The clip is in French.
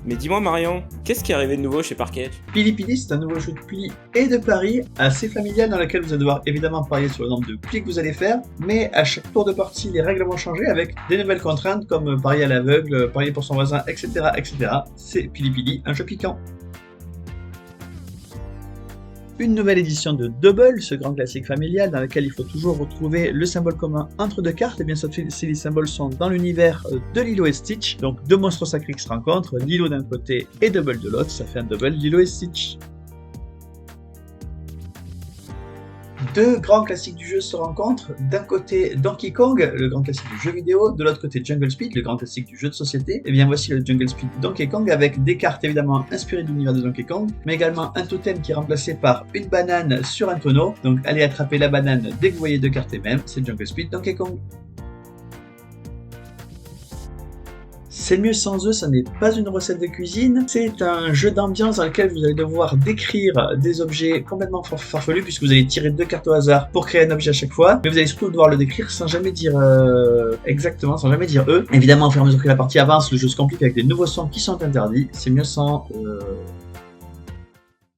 Mais dis-moi Marion, qu'est-ce qui est arrivé de nouveau chez Parquet? Pili Pili, c'est un nouveau jeu de pli et de paris assez familial dans lequel vous allez devoir évidemment parier sur le nombre de plis que vous allez faire, mais à chaque tour de partie, les règles vont changer avec des nouvelles contraintes comme parier à l'aveugle, parier pour son voisin, etc. etc. C'est Pili Pili, un jeu piquant. Une nouvelle édition de Double, ce grand classique familial dans lequel il faut toujours retrouver le symbole commun entre deux cartes. Et bien sûr, si les symboles sont dans l'univers de Lilo et Stitch, donc deux monstres sacrés qui se rencontrent, Lilo d'un côté et Double de l'autre, ça fait un Double Lilo et Stitch. Deux grands classiques du jeu se rencontrent, d'un côté Donkey Kong, le grand classique du jeu vidéo, de l'autre côté Jungle Speed, le grand classique du jeu de société. Et bien voici le Jungle Speed Donkey Kong avec des cartes évidemment inspirées de l'univers de Donkey Kong, mais également un totem qui est remplacé par une banane sur un tonneau, donc allez attraper la banane dès que vous voyez deux cartes et même, c'est Jungle Speed Donkey Kong. C'est mieux sans eux, ça n'est pas une recette de cuisine, c'est un jeu d'ambiance dans lequel vous allez devoir décrire des objets complètement farfelus puisque vous allez tirer deux cartes au hasard pour créer un objet à chaque fois, mais vous allez surtout devoir le décrire sans jamais dire exactement, sans jamais dire eux. Évidemment, au fur et à mesure que la partie avance, le jeu se complique avec des nouveaux sons qui sont interdits, c'est mieux sans